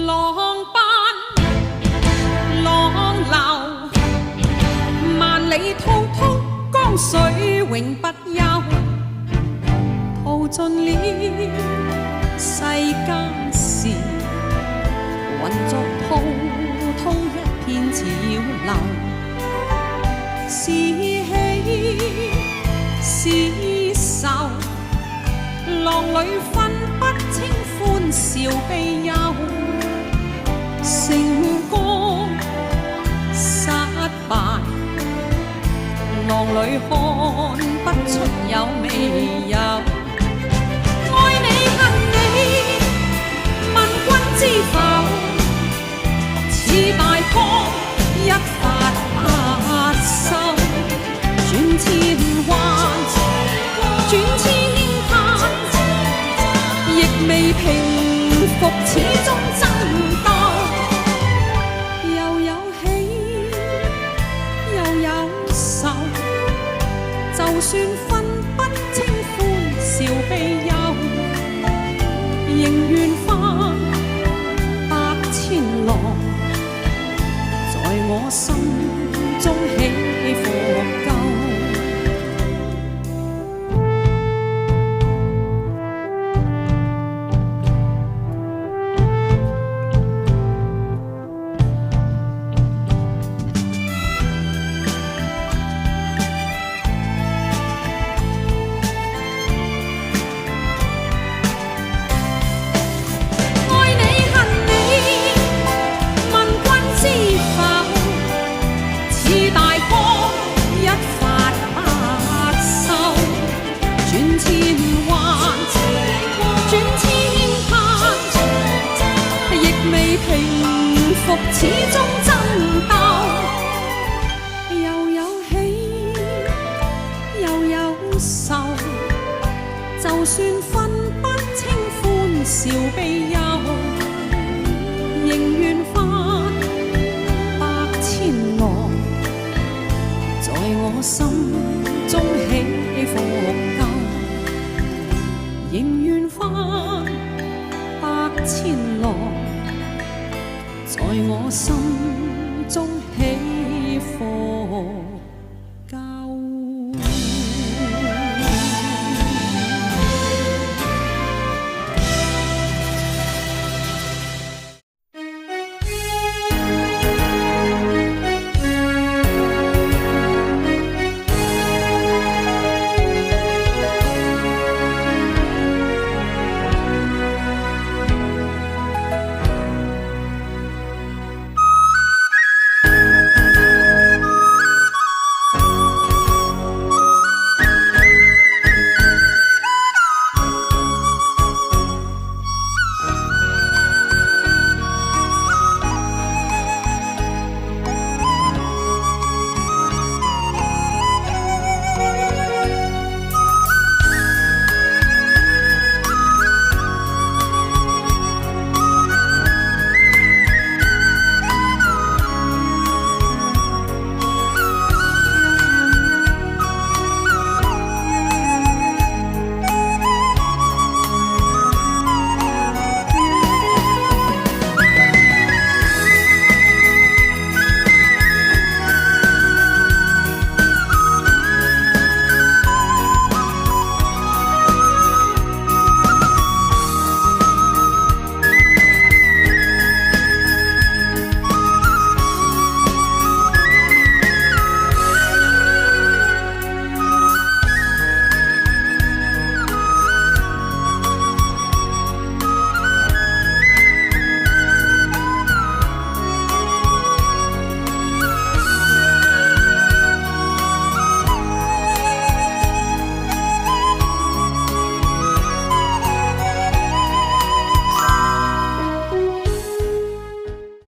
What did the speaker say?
浪奔浪流，萬里滔滔江水永不休，淘盡了世間事，混作滔滔一片潮流，是喜是愁，浪裏分不清歡笑悲憂，成功失敗，浪裏看不出有未有。愛你恨你，問君知否？似大江一發不收，轉千彎，轉千灘，亦未平復，始終爭鬥。又有喜，又有愁，就算分不清歡笑悲憂，仍願翻百千浪，在我心中起伏夠。始終爭鬥，又有喜，又有愁，就算分不清歡笑悲憂，仍願翻百千浪，在我心中起伏夠，仍願翻百千浪，在我心中起伏。